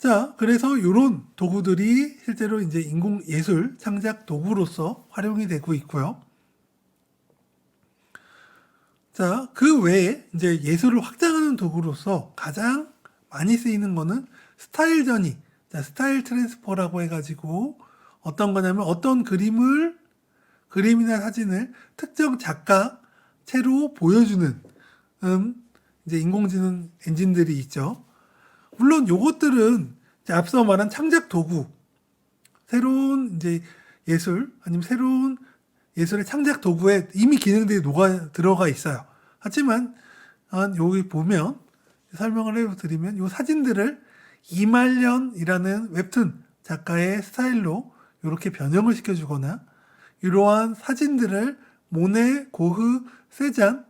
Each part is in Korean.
자, 그래서 이런 도구들이 실제로 이제 인공 예술 창작 도구로서 활용이 되고 있고요. 자, 그 외에 이제 예술을 확장하는 도구로서 가장 많이 쓰이는 거는 스타일 전이, 자, 스타일 트랜스퍼라고 해가지고 어떤 거냐면 어떤 그림이나 사진을 특정 작가체로 보여주는 이제 인공지능 엔진들이 있죠. 물론 요것들은 이제 앞서 말한 창작 도구, 새로운 이제 예술 아니면 새로운 예술의 창작 도구에 이미 기능들이 들어가 있어요. 하지만 여기 보면 설명을 해드리면 이 사진들을 이말년이라는 웹툰 작가의 스타일로 이렇게 변형을 시켜주거나 이러한 사진들을 모네, 고흐, 세잔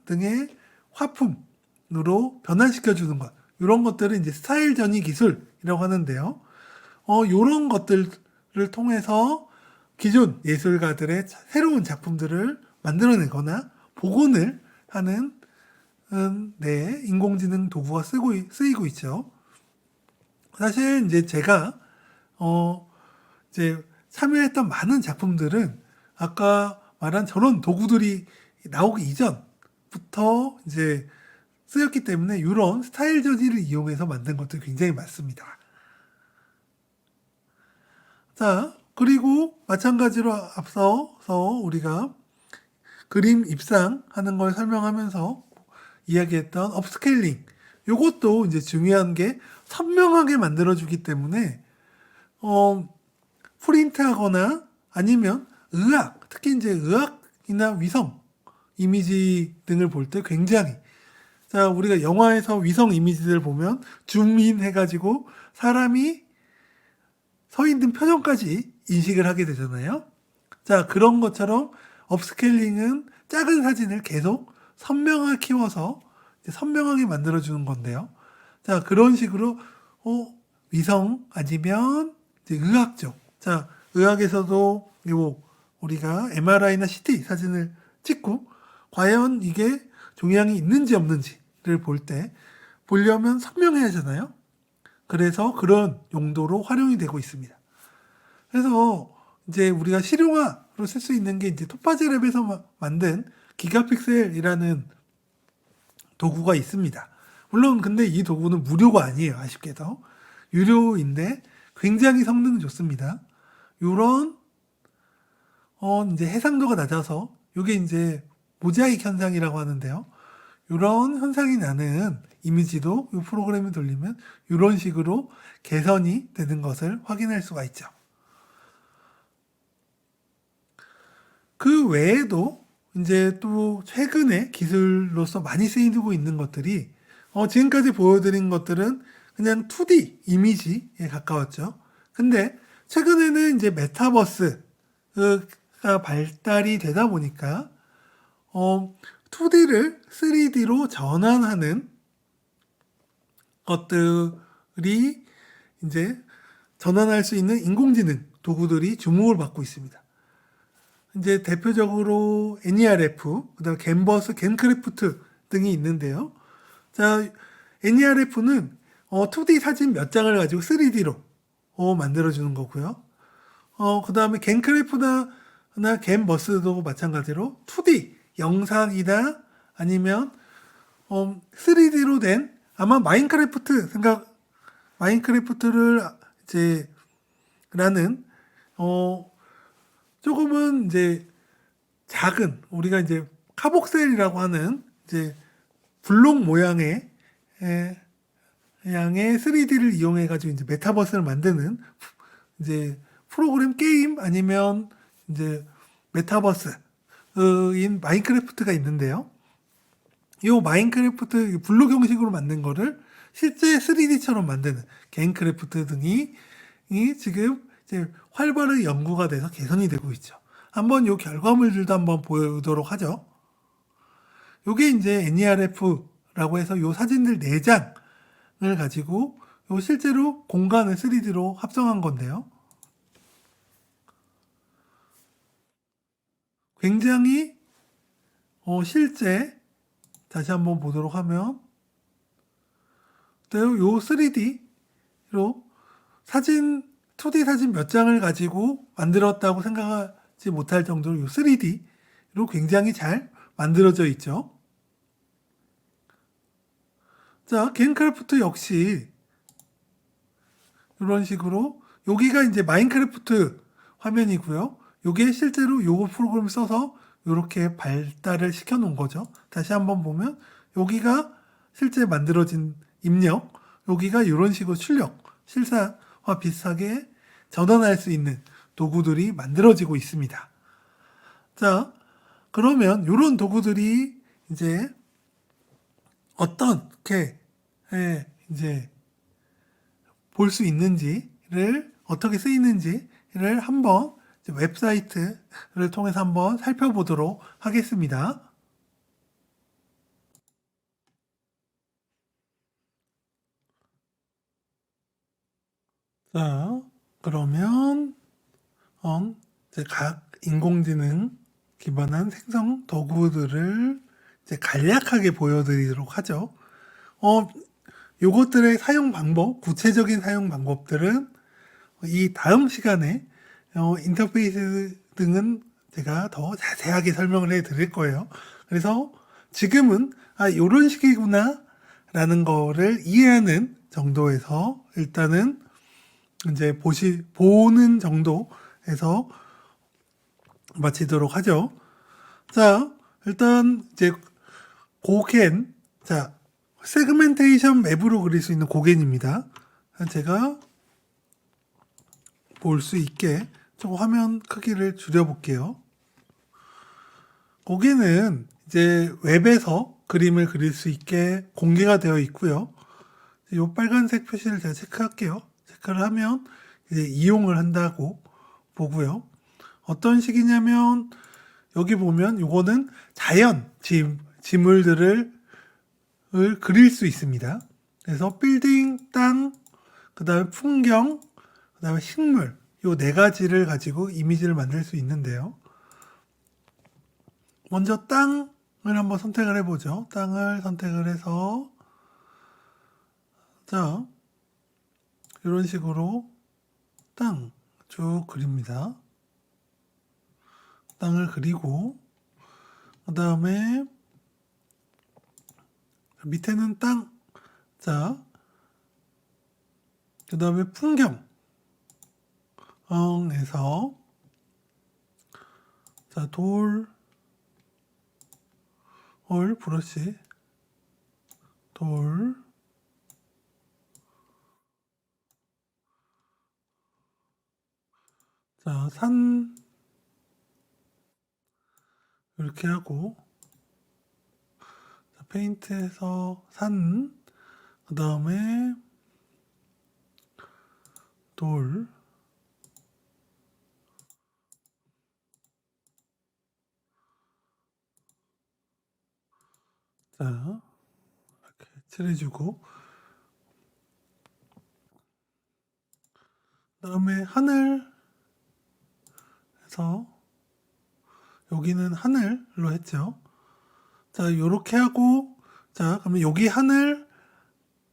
등의 화품으로 변환시켜주는 것. 이런 것들을 이제 스타일 전이 기술이라고 하는데요. 이런 것들을 통해서 기존 예술가들의 새로운 작품들을 만들어내거나 복원을 하는 인공지능 도구가 쓰이고 있죠. 사실 이제 제가 이제 참여했던 많은 작품들은 아까 말한 저런 도구들이 나오기 이전부터 이제 쓰였기 때문에 이런 스타일 전이를 이용해서 만든 것들이 굉장히 많습니다. 자, 그리고 마찬가지로 앞서서 우리가 그림 입상하는 걸 설명하면서 이야기했던 업스케일링. 요것도 이제 중요한 게 선명하게 만들어주기 때문에, 프린트하거나 아니면 특히 이제 의학이나 위성 이미지 등을 볼 때 굉장히, 자, 우리가 영화에서 위성 이미지들 보면 줌인 해가지고 사람이 서 있는 표정까지 인식을 하게 되잖아요. 자, 그런 것처럼 업스케일링은 작은 사진을 계속 선명하게 키워서 선명하게 만들어주는 건데요. 자, 그런 식으로 위성 아니면 이제 의학 쪽. 자, 의학에서도 우리가 MRI나 CT 사진을 찍고 과연 이게 종양이 있는지 없는지를 보려면 선명해야 하잖아요. 그래서 그런 용도로 활용이 되고 있습니다. 그래서 이제 우리가 실용화로 쓸 수 있는 게 이제 토파즈랩에서 만든 기가픽셀이라는 도구가 있습니다. 물론 근데 이 도구는 무료가 아니에요. 아쉽게도. 유료인데 굉장히 성능이 좋습니다. 이런 이제 해상도가 낮아서 이게 이제 모자이크 현상이라고 하는데요. 이런 현상이 나는 이미지도 이 프로그램을 돌리면 이런 식으로 개선이 되는 것을 확인할 수가 있죠. 그 외에도 이제 또 최근에 기술로서 많이 쓰이고 있는 것들이 지금까지 보여드린 것들은 그냥 2D 이미지에 가까웠죠. 근데 최근에는 이제 메타버스가 발달이 되다 보니까 2D를 3D로 전환하는 것들이 이제 전환할 수 있는 인공지능 도구들이 주목을 받고 있습니다. 이제 대표적으로 NERF, 그다음 캔버스, 겐크래프트 등이 있는데요. 자, NERF는 2D 사진 몇 장을 가지고 3D로 만들어주는 거고요. 그다음에 겐크래프트나 캔버스도 마찬가지로 2D 영상이나 아니면 3D로 된 아마 마인크래프트를 이제 라는 조금은 이제 작은 우리가 이제 카복셀이라고 하는 이제 블록 모양의 3D를 이용해 가지고 이제 메타버스를 만드는 이제 프로그램 게임 아니면 이제 메타버스인 마인크래프트가 있는데요. 이 마인크래프트 블록 형식으로 만든 거를 실제 3D처럼 만드는 겐크래프트 등이 지금 이제 활발하게 연구가 돼서 개선이 되고 있죠. 한번 이 결과물들도 한번 보도록 하죠. 요게 이제 NERF라고 해서 요 사진들 4장을 가지고 요 실제로 공간을 3D로 합성한 건데요. 굉장히 실제 다시 한번 보도록 하면 요 3D 사진 2D 사진 몇 장을 가지고 만들었다고 생각하지 못할 정도로 이 3D로 굉장히 잘 만들어져 있죠. 자, 게임크래프트 역시 이런 식으로 여기가 이제 마인크래프트 화면이고요. 이게 실제로 요거 프로그램을 써서 이렇게 발달을 시켜 놓은 거죠. 다시 한번 보면 여기가 실제 만들어진 입력, 여기가 이런 식으로 출력, 실사와 비슷하게 전환할 수 있는 도구들이 만들어지고 있습니다. 자, 그러면 이런 도구들이 이제 어떻게 이제 볼 수 있는지를 어떻게 쓰이는지를 한번 웹사이트를 통해서 한번 살펴보도록 하겠습니다. 자, 그러면 이제 각 인공지능 기반한 생성 도구들을 이제 간략하게 보여드리도록 하죠. 요것들의 사용 방법, 구체적인 사용 방법들은 이 다음 시간에 인터페이스 등은 제가 더 자세하게 설명을 해 드릴 거예요. 그래서 지금은 요런 식이구나 라는 거를 이해하는 정도에서 일단은 이제 보는 정도에서 마치도록 하죠. 자, 일단 이제 고겐, 자, 세그멘테이션 맵으로 그릴 수 있는 고겐입니다. 제가 볼 수 있게 좀 화면 크기를 줄여볼게요. 고겐은 이제 웹에서 그림을 그릴 수 있게 공개가 되어 있고요. 이 빨간색 표시를 제가 체크할게요. 체크를 하면 이제 이용을 한다고 보고요. 어떤 식이냐면 여기 보면 이거는 자연 지물들을 그릴 수 있습니다. 그래서 빌딩, 땅, 그 다음에 풍경, 그 다음에 식물, 요 네 가지를 가지고 이미지를 만들 수 있는데요. 먼저 땅을 한번 선택을 해보죠. 땅을 선택을 해서 자, 이런 식으로 땅 쭉 그립니다. 땅을 그리고 그 다음에 밑에는 땅, 자, 그 다음에 풍경에서 자, 브러쉬, 자, 산, 이렇게 하고, 자, 페인트에서 산, 그 다음에 돌, 자, 이렇게 칠해주고, 그 다음에 하늘에서, 여기는 하늘로 했죠. 자, 요렇게 하고, 자, 그러면 여기 하늘,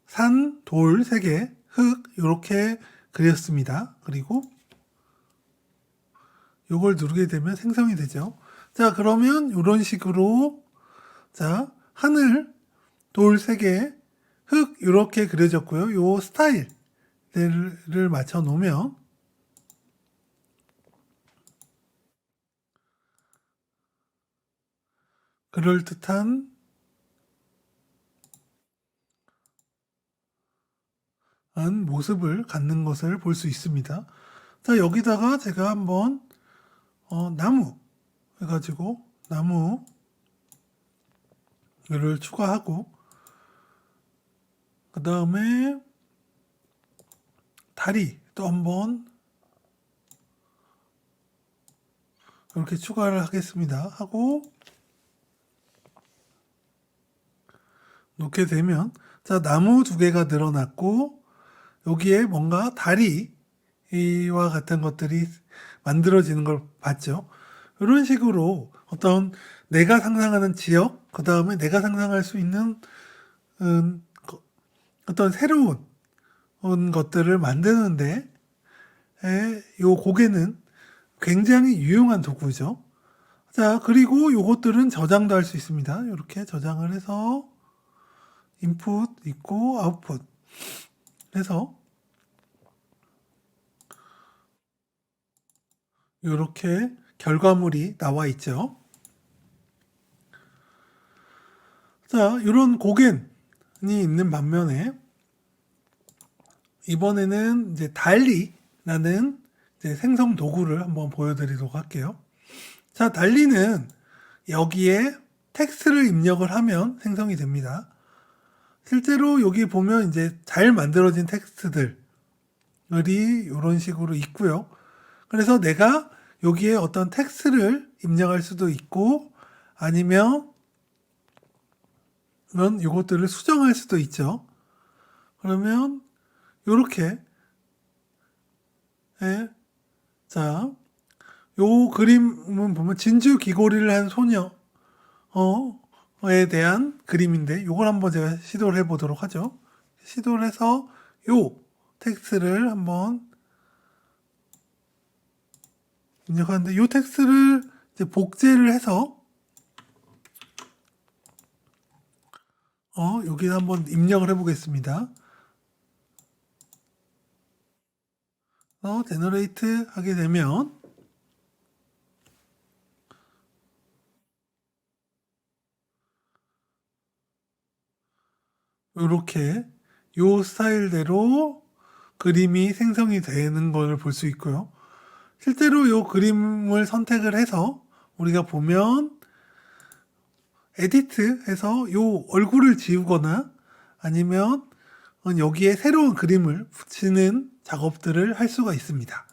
산, 돌 3개, 흙, 요렇게 그렸습니다. 그리고 요걸 누르게 되면 생성이 되죠. 자, 그러면 요런 식으로, 자, 하늘, 돌 3개, 흙, 요렇게 그려졌고요. 요 스타일을 맞춰 놓으면, 그럴듯한 모습을 갖는 것을 볼 수 있습니다. 자, 여기다가 제가 한번 나무 해가지고 나무를 추가하고 그 다음에 다리 또 한번 이렇게 추가를 하겠습니다. 하고 놓게 되면 자, 나무 2개가 늘어났고 여기에 뭔가 다리와 같은 것들이 만들어지는 걸 봤죠. 이런 식으로 어떤 내가 상상하는 지역, 그 다음에 내가 상상할 수 있는 어떤 새로운 것들을 만드는데 요 고개는 굉장히 유용한 도구죠. 자, 그리고 요것들은 저장도 할 수 있습니다. 이렇게 저장을 해서 인풋 있고 아웃풋 해서 이렇게 결과물이 나와 있죠. 자, 이런 고겐이 있는 반면에 이번에는 이제 달리라는 이제 생성 도구를 한번 보여드리도록 할게요. 자, 달리는 여기에 텍스트를 입력을 하면 생성이 됩니다. 실제로 여기 보면 이제 잘 만들어진 텍스트들이 이런 식으로 있고요. 그래서 내가 여기에 어떤 텍스트를 입력할 수도 있고 아니면 이것들을 수정할 수도 있죠. 그러면 이렇게 자, 요 그림은 보면 진주 귀걸이를 한 소녀에 대한 그림인데 요걸 한번 제가 시도를 해보도록 하죠. 시도를 해서 요 텍스트를 한번 입력하는데 요 텍스트를 이제 복제를 해서 여기 한번 입력을 해보겠습니다. 제너레이트 하게 되면 이렇게 요 스타일대로 그림이 생성이 되는 걸 볼 수 있고요. 실제로 요 그림을 선택을 해서 우리가 보면 에디트 해서 요 얼굴을 지우거나 아니면 여기에 새로운 그림을 붙이는 작업들을 할 수가 있습니다.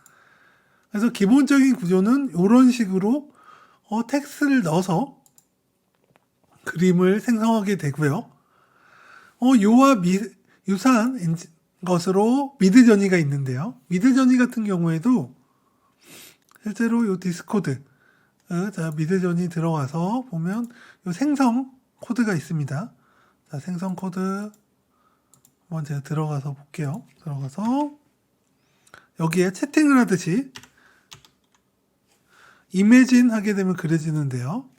그래서 기본적인 구조는 이런 식으로 텍스트를 넣어서 그림을 생성하게 되고요. 요와 유사한 것으로 미드저니가 있는데요. 미드저니 같은 경우에도 실제로 요 디스코드, 자, 미드저니 들어가서 보면 요 생성 코드가 있습니다. 자, 생성 코드 한번 제가 들어가서 볼게요. 들어가서 여기에 채팅을 하듯이 이미진 하게 되면 그려지는데요.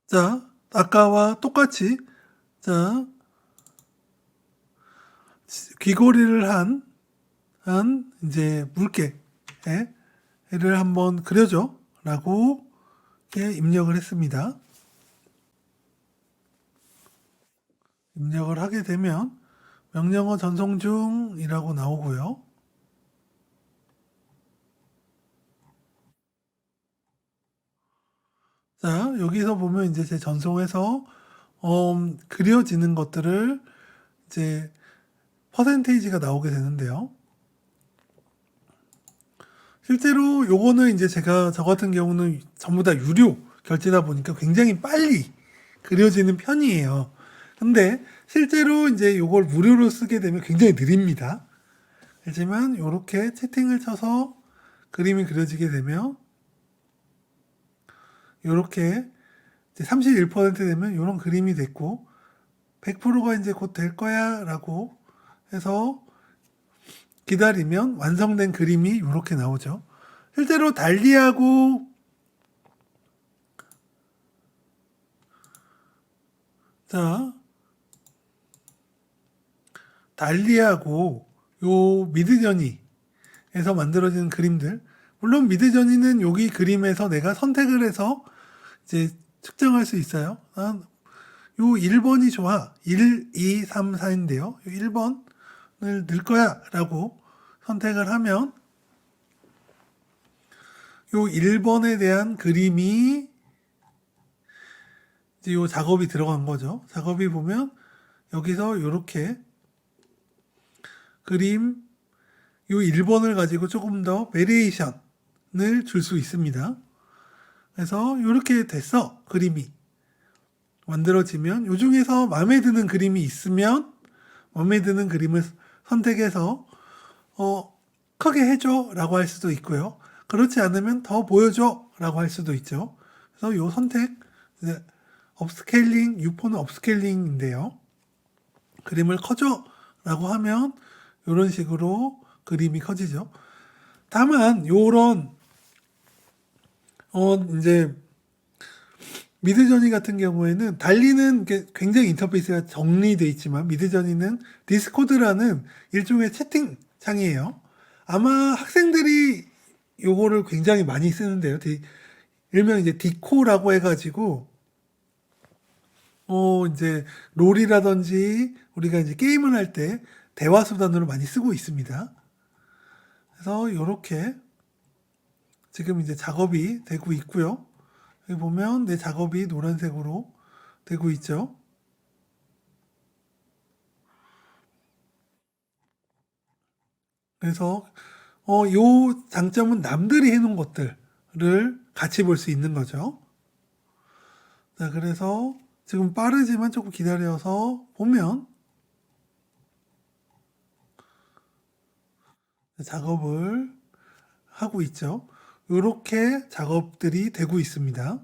자, 아까와 똑같이 자, 귀걸이를 한 이제 물개를 한번 그려줘 라고 이렇게 입력을 했습니다. 입력을 하게 되면 명령어 전송 중이라고 나오고요. 자, 여기서 보면 이제 제 전송해서 그려지는 것들을 이제 퍼센테이지가 나오게 되는데요. 실제로 요거는 이제 제가 저 같은 경우는 전부 다 유료 결제다 보니까 굉장히 빨리 그려지는 편이에요. 근데 실제로 이제 요걸 무료로 쓰게 되면 굉장히 느립니다. 하지만 요렇게 채팅을 쳐서 그림이 그려지게 되면 요렇게 이제 31% 되면 요런 그림이 됐고 100%가 이제 곧 될 거야 라고 해서 기다리면 완성된 그림이 이렇게 나오죠. 실제로 달리하고 자, 달리하고 요 미드저니에서 만들어지는 그림들, 물론 미드저니는 여기 그림에서 내가 선택을 해서 이제 측정할 수 있어요. 요 1번이 좋아. 1, 2, 3, 4인데요. 요 1번을 넣을 거야 라고 선택을 하면 요 1번에 대한 그림이 이제 요 작업이 들어간 거죠. 작업이 보면 여기서 요렇게 그림 요 1번을 가지고 조금 더 베리에이션을 줄 수 있습니다. 그래서 이렇게 됐어. 그림이 만들어지면 요 중에서 마음에 드는 그림이 있으면 마음에 드는 그림을 선택해서 크게 해줘 라고 할 수도 있고요. 그렇지 않으면 더 보여줘 라고 할 수도 있죠. 그래서 요 선택 업스케일링, 유포는 업스케일링인데요. 그림을 커줘 라고 하면 이런 식으로 그림이 커지죠. 다만 요런 이제 미드저니 같은 경우에는 달리는 게 굉장히 인터페이스가 정리되어 있지만 미드저니는 디스코드라는 일종의 채팅창이에요. 아마 학생들이 요거를 굉장히 많이 쓰는데요. 일명 이제 디코라고 해가지고 이제 롤이라든지 우리가 이제 게임을 할 때 대화 수단으로 많이 쓰고 있습니다. 그래서 이렇게 지금 이제 작업이 되고 있고요. 여기 보면 내 작업이 노란색으로 되고 있죠. 그래서 요 장점은 남들이 해놓은 것들을 같이 볼 수 있는 거죠. 자, 그래서 지금 빠르지만 조금 기다려서 보면 작업을 하고 있죠. 이렇게 작업들이 되고 있습니다.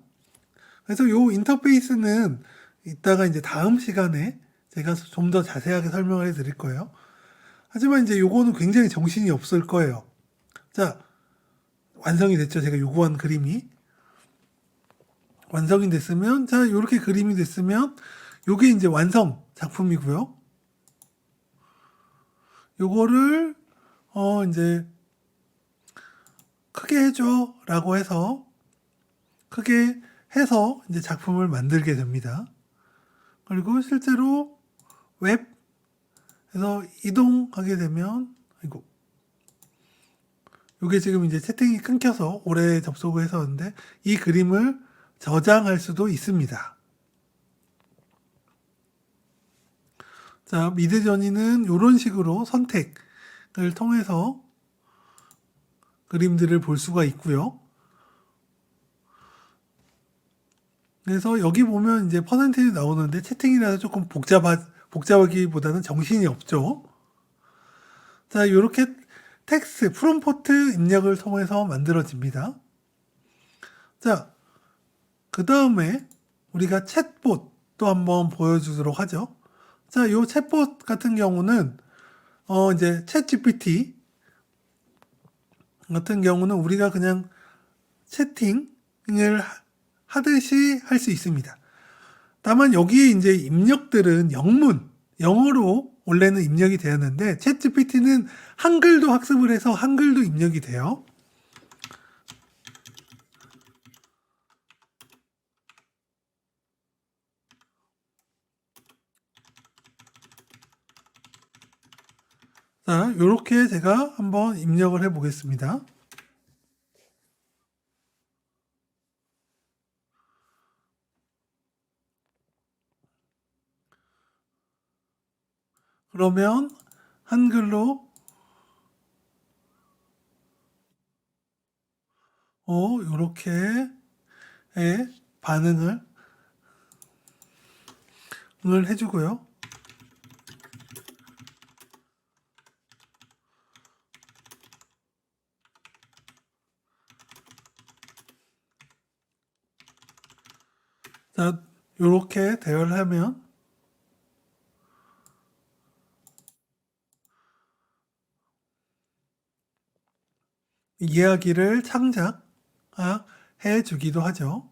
그래서 요 인터페이스는 이따가 이제 다음 시간에 제가 좀 더 자세하게 설명을 해 드릴 거예요. 하지만 이제 요거는 굉장히 정신이 없을 거예요. 자, 완성이 됐죠. 제가 요구한 그림이. 완성이 됐으면, 자, 요렇게 그림이 됐으면, 요게 이제 완성 작품이고요. 요거를, 이제, 크게 해줘. 라고 해서, 크게 해서 이제 작품을 만들게 됩니다. 그리고 실제로 웹에서 이동하게 되면, 이거, 요게 지금 이제 채팅이 끊겨서 오래 접속을 했었는데, 이 그림을 저장할 수도 있습니다. 자, 미드저니는 이런 식으로 선택을 통해서 그림들을 볼 수가 있고요. 그래서 여기 보면 이제 퍼센테이지 나오는데 채팅이라서 조금 복잡하기보다는 정신이 없죠. 자, 이렇게 텍스트, 프롬프트 입력을 통해서 만들어집니다. 자, 그 다음에 우리가 챗봇 또 한번 보여주도록 하죠. 자, 이 챗봇 같은 경우는 이제 챗 GPT 같은 경우는 우리가 그냥 채팅을 하듯이 할 수 있습니다. 다만 여기에 이제 입력들은 영어로 원래는 입력이 되었는데 챗 GPT는 한글도 학습을 해서 한글도 입력이 돼요. 자, 이렇게 제가 한번 입력을 해 보겠습니다. 그러면 한글로 이렇게 반응을 해주고요. 자, 이렇게 대화를 하면 이야기를 창작해 주기도 하죠.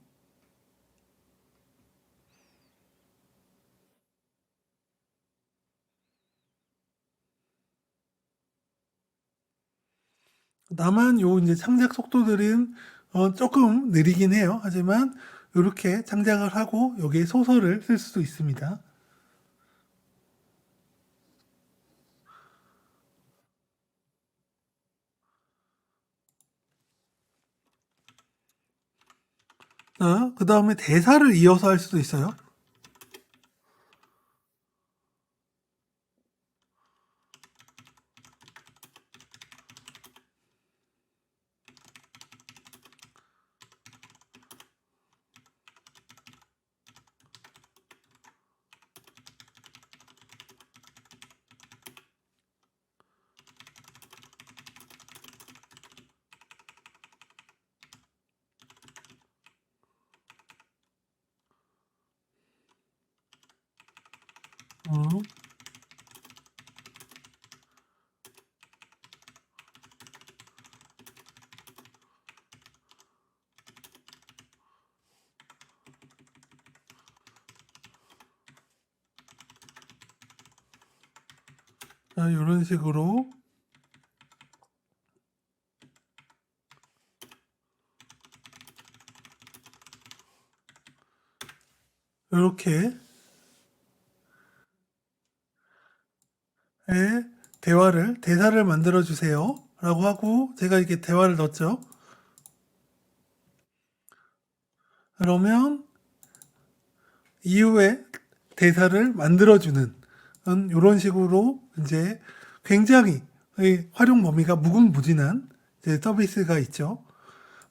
다만 요 이제 창작 속도들은 조금 느리긴 해요. 하지만 이렇게 창작을 하고 여기에 소설을 쓸 수도 있습니다. 그 다음에 대사를 이어서 할 수도 있어요. 어, 자, 이런 식으로 이렇게 대사를 만들어 주세요 라고 하고 제가 이렇게 대화를 넣었죠. 그러면 이후에 대사를 만들어주는 이런 식으로 이제 굉장히 활용 범위가 무궁무진한 이제 서비스가 있죠.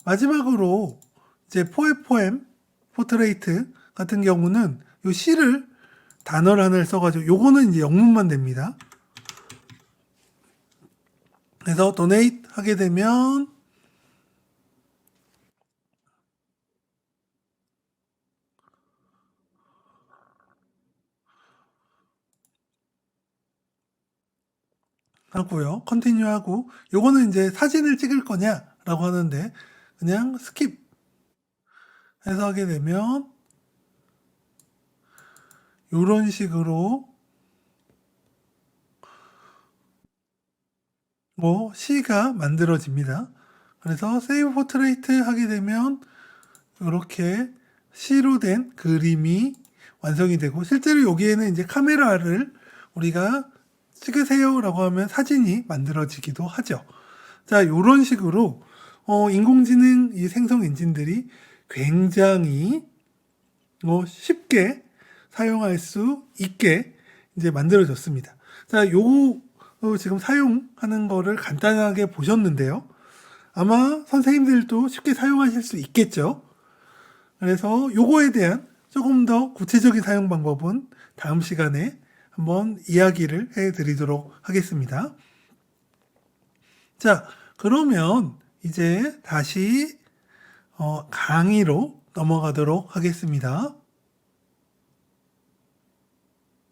마지막으로 이제 포에포엠 포트레이트 같은 경우는 요 C를 단어를 하나를 써가지고 요거는 이제 영문만 됩니다. 그래서 도네이트 하게 되면 하고요. 컨티뉴 하고 요거는 이제 사진을 찍을 거냐라고 하는데 그냥 스킵 해서 하게 되면 요런 식으로 뭐 C가 만들어집니다. 그래서 세이브 포트레이트 하게 되면 이렇게 C로 된 그림이 완성이 되고 실제로 여기에는 이제 카메라를 우리가 찍으세요라고 하면 사진이 만들어지기도 하죠. 자, 이런 식으로 인공지능 이 생성 엔진들이 굉장히 쉽게 사용할 수 있게 이제 만들어졌습니다. 자, 지금 사용하는 거를 간단하게 보셨는데요. 아마 선생님들도 쉽게 사용하실 수 있겠죠. 그래서 요거에 대한 조금 더 구체적인 사용 방법은 다음 시간에 한번 이야기를 해 드리도록 하겠습니다. 자, 그러면 이제 다시 강의로 넘어가도록 하겠습니다.